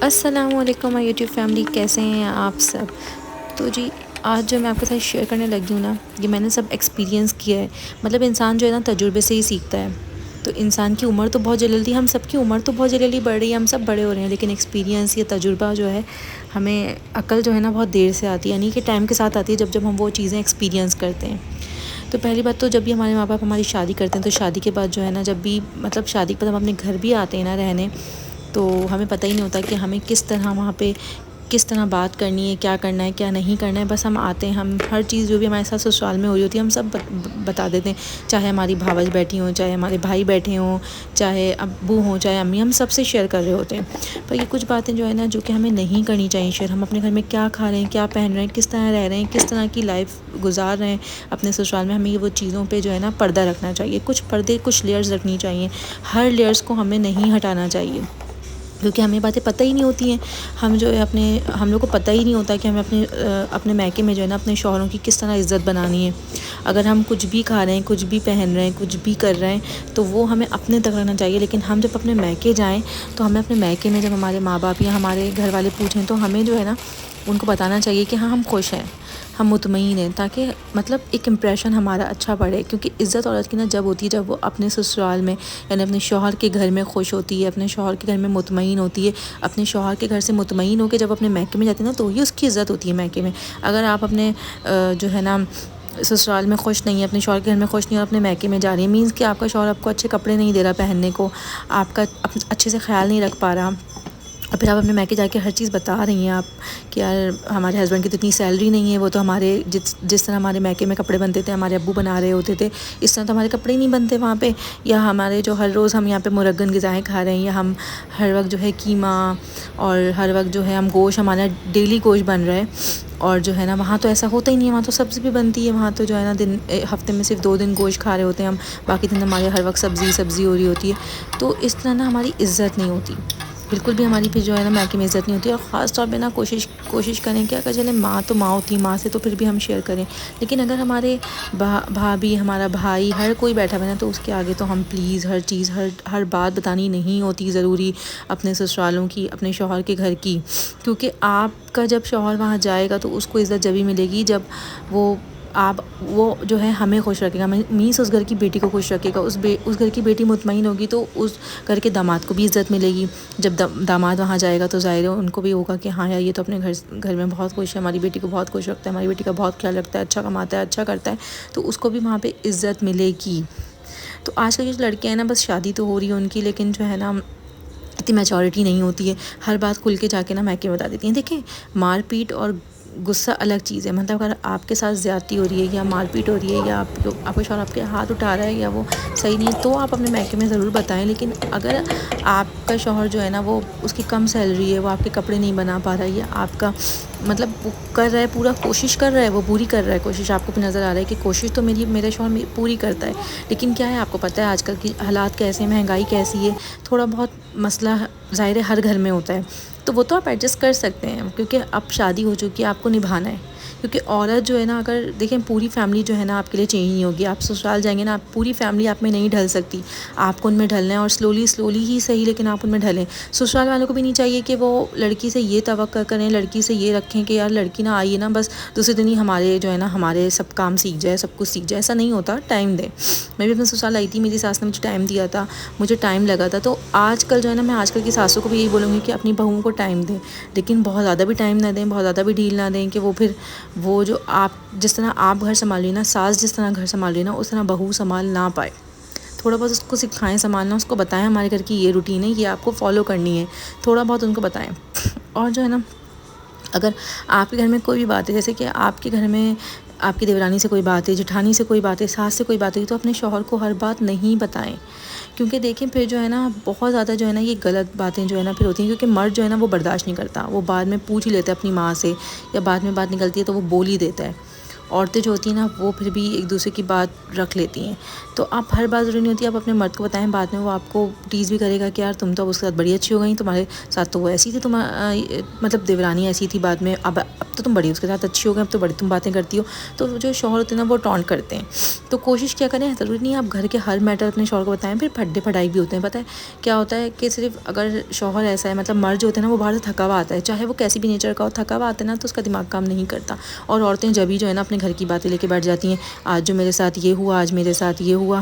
السلام علیکم مائی YouTube family, کیسے ہیں آپ سب؟ تو جی آج جو میں آپ کے ساتھ شیئر کرنے لگی ہوں نا، یہ میں نے سب ایکسپیرینس کیا ہے۔ مطلب انسان جو ہے نا تجربے سے ہی سیکھتا ہے۔ تو انسان کی عمر تو بہت جلدی، ہم سب کی عمر تو بہت جلدی بڑھ رہی ہے، ہم سب بڑے ہو رہے ہیں، لیکن ایکسپیرینس یا تجربہ جو ہے ہمیں، عقل جو ہے نا بہت دیر سے آتی ہے، یعنی کہ ٹائم کے ساتھ آتی ہے، جب ہم وہ چیزیں ایکسپیرینس کرتے ہیں۔ تو پہلی بات تو جب بھی ہمارے ماں باپ ہماری شادی کرتے ہیں، تو شادی کے بعد جو ہے نا، جب بھی مطلب شادی کے بعد ہم اپنے گھر بھی آتے ہیں نا رہنے، تو ہمیں پتہ ہی نہیں ہوتا کہ ہمیں کس طرح وہاں پہ کس طرح بات کرنی ہے، کیا کرنا ہے کیا نہیں کرنا ہے۔ بس ہم آتے ہیں، ہم ہر چیز جو بھی ہمارے ساتھ سسرال میں ہو رہی ہوتی ہے ہم سب بتا دیتے ہیں، چاہے ہماری بھاوج بیٹھی ہوں، چاہے ہمارے بھائی بیٹھے ہوں، چاہے ابو ہوں، چاہے امی، ہم سب سے شیئر کر رہے ہوتے ہیں۔ پر یہ کچھ باتیں جو ہے نا جو کہ ہمیں نہیں کرنی چاہیے شیئر۔ ہم اپنے گھر میں کیا کھا رہے ہیں، کیا پہن رہے ہیں، کس طرح رہ رہے ہیں، کس طرح کی لائف گزار رہے ہیں اپنے سسرال میں، ہمیں یہ وہ چیزوں پہ جو ہے نا پردہ رکھنا چاہیے۔ کچھ پردے، کچھ لیئرز رکھنی چاہیے، ہر لیئرز کو ہمیں نہیں ہٹانا چاہیے، کیونکہ ہمیں باتیں پتہ ہی نہیں ہوتی ہیں۔ ہم لوگ کو پتہ ہی نہیں ہوتا کہ ہمیں اپنے میکے میں جو ہے نا اپنے شوہروں کی کس طرح عزت بنانی ہے۔ اگر ہم کچھ بھی کھا رہے ہیں، کچھ بھی پہن رہے ہیں، کچھ بھی کر رہے ہیں، تو وہ ہمیں اپنے تک رکھنا چاہیے۔ لیکن ہم جب اپنے میکے جائیں تو ہمیں اپنے میکے میں جب ہمارے ماں باپ یا ہمارے گھر والے پوچھیں تو ہمیں جو ہے نا ان کو بتانا چاہیے کہ ہاں ہم خوش ہیں، ہم مطمئن ہیں، تاکہ مطلب ایک امپریشن ہمارا اچھا پڑے۔ کیونکہ عزت عورت کی نا جب ہوتی ہے جب وہ اپنے سسرال میں، یعنی اپنے شوہر کے گھر میں خوش ہوتی ہے، اپنے شوہر کے گھر میں مطمئن ہوتی ہے، اپنے شوہر کے گھر سے مطمئن ہو کے جب اپنے میکے میں جاتی ہے نا، تو ہی اس کی عزت ہوتی ہے میکے میں۔ اگر آپ اپنے جو ہے نا سسرال میں خوش نہیں ہیں، اپنے شوہر کے گھر میں خوش نہیں ہیں اور اپنے میکے میں جا رہی ہیں، مینس کہ آپ کا شوہر آپ کو اچھے کپڑے نہیں دے رہا پہننے کو، آپ کا اچھے سے خیال نہیں رکھ پا رہا، اور پھر آپ اپنے میکے جا کے ہر چیز بتا رہی ہیں آپ کہ یار ہمارے ہسبینڈ کی تو اتنی سیلری نہیں ہے، وہ تو ہمارے جس طرح ہمارے میکے میں کپڑے بنتے تھے، ہمارے ابو بنا رہے ہوتے تھے، اس طرح تو ہمارے کپڑے ہی نہیں بنتے وہاں پہ، یا ہمارے جو ہر روز ہم یہاں پہ مرغن غذائیں کھا رہے ہیں، یا ہم ہر وقت جو ہے قیمہ، اور ہر وقت جو ہے ہم گوشت، ہمارا ڈیلی گوشت بن رہا ہے، اور جو ہے نا وہاں تو ایسا ہوتا ہی نہیں ہے، وہاں تو سبزی بھی بنتی ہے، وہاں تو جو ہے نا ہفتے میں صرف 2 دن گوشت کھا رہے ہوتے ہیں ہم، باقی دن ہمارے ہر وقت سبزی ہو رہی ہوتی ہے۔ تو اس طرح نا ہماری عزت نہیں ہوتی، بالکل بھی ہماری پھر جو ہے نا میکے میں عزت نہیں ہوتی۔ اور خاص طور پہ نا کوشش کریں کہ اگر چلیں ماں تو ماں ہوتی ہے، ماں سے تو پھر بھی ہم شیئر کریں، لیکن اگر ہمارے بھابھی، ہمارا بھائی، ہر کوئی بیٹھا ہوا ہے نا، تو اس کے آگے تو ہم پلیز ہر چیز، ہر بات بتانی نہیں ہوتی ضروری اپنے سسرالوں کی، اپنے شوہر کے گھر کی، کیونکہ آپ کا جب شوہر وہاں جائے گا تو اس کو عزت جبھی ملے گی جب وہ جو ہے ہمیں خوش رکھے گا، مینس اس گھر کی بیٹی کو خوش رکھے گا، اس گھر کی بیٹی مطمئن ہوگی تو اس گھر کے داماد کو بھی عزت ملے گی۔ جب داماد وہاں جائے گا تو ظاہر ہے ان کو بھی ہوگا کہ ہاں یار یہ تو اپنے گھر میں بہت خوش ہے، ہماری بیٹی کو بہت خوش رکھتا ہے، ہماری بیٹی کا بہت خیال رکھتا ہے، اچھا کماتا ہے، اچھا کرتا ہے، تو اس کو بھی وہاں پہ عزت ملے گی۔ تو آج کل کی جو لڑکیاں ہیں نا، بس شادی تو ہو رہی ہے ان کی، لیکن جو ہے نا اتنی میچورٹی نہیں ہوتی ہے، ہر بات کھل کے جا کے نا میکے بتا دیتی ہیں۔ دیکھیں مار پیٹ اور غصہ الگ چیز ہے، مطلب اگر آپ کے ساتھ زیادتی ہو رہی ہے یا مار پیٹ ہو رہی ہے، یا آپ کا شوہر آپ کے ہاتھ اٹھا رہا ہے، یا وہ صحیح نہیں ہے، تو آپ اپنے میکے میں ضرور بتائیں۔ لیکن اگر آپ کا شوہر جو ہے نا وہ اس کی کم سیلری ہے، وہ آپ کے کپڑے نہیں بنا پا رہا ہے، یا آپ کا مطلب وہ کر رہا ہے پورا، کوشش کر رہا ہے، وہ پوری کر رہا ہے کوشش، آپ کو بھی نظر آ رہا ہے کہ کوشش تو میرا شوہر پوری کرتا ہے، لیکن کیا ہے آپ کو پتہ ہے آج کل کی حالات کیسے ہیں، مہنگائی کیسی ہے، تھوڑا بہت مسئلہ ظاہر ہے ہر گھر میں ہوتا ہے، تو وہ تو آپ ایڈجسٹ کر سکتے ہیں، کیونکہ اب شادی ہو چکی ہے، آپ کو نبھانا ہے۔ کیونکہ عورت جو ہے نا، اگر دیکھیں پوری فیملی جو ہے نا آپ کے لیے چینج نہیں ہوگی، آپ سسرال جائیں گے نا، آپ پوری فیملی آپ میں نہیں ڈھل سکتی، آپ کو ان میں ڈھلنا ہے، اور سلولی ہی صحیح لیکن آپ ان میں ڈھلیں۔ سسرال والوں کو بھی نہیں چاہیے کہ وہ لڑکی سے یہ توقع کریں، لڑکی سے یہ رکھیں کہ یار لڑکی نہ آئی ہے نا بس دوسرے دن ہی ہمارے جو ہے نا ہمارے سب کام سیکھ جائے، سب کچھ سیکھ جائے، ایسا نہیں ہوتا، ٹائم دیں۔ میں بھی اپنے سسرال آئی تھی، میری ساس نے مجھے ٹائم دیا تھا، مجھے ٹائم لگا تھا، تو آج کل جو ہے نا میں آج کل کی ساسوں کو بھی یہی بولوں گی کہ اپنی بہوؤں کو ٹائم دیں، لیکن بہت زیادہ بھی ٹائم نہ دیں، بہت زیادہ بھی ڈھیل نہ دیں کہ وہ پھر وہ جو آپ جس طرح آپ گھر سنبھال رہی ہیں نا، ساس جس طرح گھر سنبھال رہی ہے نا، اس طرح بہو سنبھال نہ پائے۔ تھوڑا بہت اس کو سکھائیں سنبھالنا، اس کو بتائیں ہمارے گھر کی یہ روٹین ہے، یہ آپ کو فالو کرنی ہے، تھوڑا بہت ان کو بتائیں۔ اور جو ہے نا اگر آپ کے گھر میں کوئی بھی بات ہے، جیسے کہ آپ کے گھر میں آپ کی دیورانی سے کوئی بات ہے، جٹھانی سے کوئی بات ہے، ساس سے کوئی بات ہے، تو اپنے شوہر کو ہر بات نہیں بتائیں، کیونکہ دیکھیں پھر جو ہے نا بہت زیادہ جو ہے نا یہ غلط باتیں جو ہے نا پھر ہوتی ہیں، کیونکہ مرد جو ہے نا وہ برداشت نہیں کرتا، وہ بعد میں پوچھ ہی لیتا ہے اپنی ماں سے، یا بعد میں بات نکلتی ہے تو وہ بول ہی دیتا ہے۔ عورتیں جو ہوتی ہیں نا وہ پھر بھی ایک دوسرے کی بات رکھ لیتی ہیں، تو آپ ہر بات ضروری نہیں ہوتی، آپ اپنے مرد کو بتائیں، بعد میں وہ آپ کو ٹیز بھی کرے گا کہ یار تم تو اب اس کے ساتھ بڑی اچھی ہو گئی، تمہارے ساتھ تو وہ ایسی تھی، مطلب دیورانی ایسی تھی، بعد میں اب تو تم بڑی اس کے ساتھ اچھی ہو گئی، اب تو بڑی تم باتیں کرتی ہو. تو جو شوہر ہوتے ہیں نا وہ ٹونٹ کرتے ہیں. تو کوشش کیا کریں، ضروری نہیں ہے آپ گھر کے ہر میٹر اپنے شوہر کو بتائیں. پھر پھڈے پھڈائی بھی ہوتے ہیں. پتہ ہے کیا ہوتا ہے کہ صرف اگر شوہر ایسا ہے، مطلب مرد جو ہوتے ہیں نا وہ باہر سے تھکا ہوا آتا ہے، چاہے وہ کیسی بھی نیچر کا ہو، تھکا ہوا آتا ہے نا تو اس کا دماغ کام نہیں کرتا. اور عورتیں جبھی جو ہے نا اپنے گھر کی باتیں لے کے بیٹھ جاتی ہیں، آج جو میرے ساتھ یہ ہوا، آج میرے ساتھ یہ ہوا.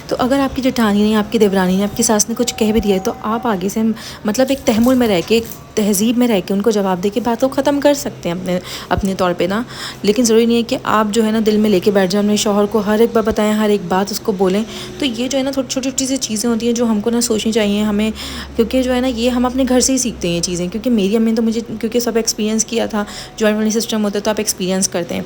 تو اگر آپ کی جٹھانی نے، آپ کی دیورانی نے، آپ کی ساس نے کچھ کہہ بھی دیا ہے تو آپ آگے سے مطلب ایک تحمل میں رہ کے، ایک تہذیب میں رہ کے ان کو جواب دے کے بات کو ختم کر سکتے ہیں اپنے طور پہ نا. لیکن ضروری نہیں ہے کہ آپ جو ہے نا دل میں لے کے بیٹھ جائیں، اپنے شوہر کو ہر ایک بات بتائیں، ہر ایک بات اس کو بولیں. تو یہ جو ہے نا چھوٹی چھوٹی سی چیزیں ہوتی ہیں جو ہم کو نا سوچنی چاہیے ہمیں، کیونکہ جو ہے نا یہ ہم اپنے گھر سے ہی سیکھتے ہیں یہ چیزیں. کیونکہ میری امی نے تو مجھے، کیونکہ سب ایکسپیرینس کیا تھا، جوائنٹ فیملی سسٹم ہوتا ہے تو آپ ایکسپیرینس کرتے ہیں.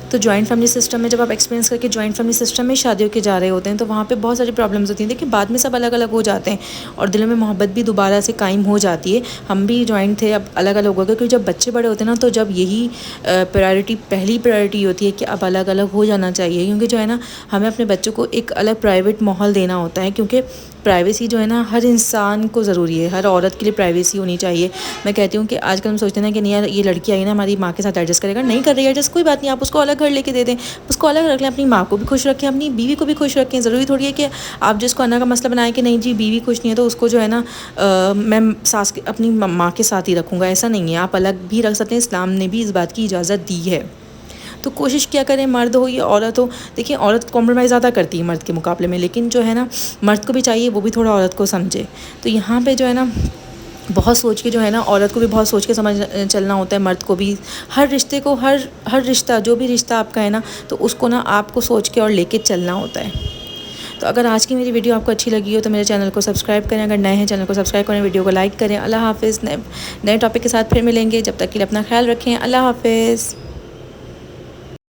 تو جوائنٹ فیملی سسٹم میں جب آپ ایکسپیرینس کر کے جوائنٹ فیملی سسٹم میں شادی ہو کے جا رہے ہوتے ہیں تو وہاں پہ بہت ساری پرابلمس ہوتی ہیں. دیکھیں بعد میں سب الگ الگ ہو جاتے ہیں اور دلوں میں محبت بھی دوبارہ سے قائم ہو جاتی ہے. ہم بھی جوائنٹ تھے، اب الگ الگ ہو گئے، کیونکہ جب بچے بڑے ہوتے ہیں نا تو جب یہی پہلی پرائرٹی ہوتی ہے کہ اب الگ الگ ہو جانا چاہیے. کیونکہ جو ہے نا ہمیں اپنے بچوں کو ایک الگ پرائیویٹ ماحول دینا ہوتا ہے. کیونکہ پرائیویسی جو ہے نا ہر انسان کو ضروری ہے، ہر عورت کے لیے پرائیویسی ہونی چاہیے. میں کہتی ہوں کہ آج کل ہم سوچتے ہیں نا کہ نہیں یار یہ لڑکی آئی نا ہماری ماں کے ساتھ ایڈجسٹ کرے گا، نہیں کر رہی ہے ایڈجسٹ، کوئی بات نہیں، آپ اس کو الگ گھر لے کے دے دیں، اس کو الگ رکھ لیں، اپنی ماں کو بھی خوش رکھیں، اپنی بیوی کو بھی خوش رکھیں. ضروری تھوڑی ہے کہ آپ جس کو انا کا مسئلہ بنائیں کہ نہیں جی بیوی خوش نہیں ہے تو اس کو جو ہے نا میں ساس اپنی ماں کے ساتھ ہی رکھوں گا. ایسا نہیں ہے، آپ الگ بھی رکھ سکتے ہیں، اسلام نے بھی اس بات کی اجازت دی ہے. تو کوشش کیا کریں، مرد ہو یا عورت ہو. دیکھیں عورت کمپرومائز زیادہ کرتی ہے مرد کے مقابلے میں، لیکن جو ہے نا مرد کو بھی چاہیے وہ بھی تھوڑا عورت کو سمجھے. تو یہاں پہ جو ہے نا بہت سوچ کے جو ہے نا عورت کو بھی بہت سوچ کے سمجھ چلنا ہوتا ہے، مرد کو بھی. ہر رشتے کو، ہر رشتہ جو بھی رشتہ آپ کا ہے نا تو اس کو نا آپ کو سوچ کے اور لے کے چلنا ہوتا ہے. تو اگر آج کی میری ویڈیو آپ کو اچھی لگی ہو تو میرے چینل کو سبسکرائب کریں، اگر نئے ہیں چینل کو سبسکرائب کریں، ویڈیو کو لائک کریں. اللہ حافظ. نئے ٹاپک کے ساتھ پھر ملیں گے، جب تک کے لیے اپنا خیال رکھیں. اللہ حافظ.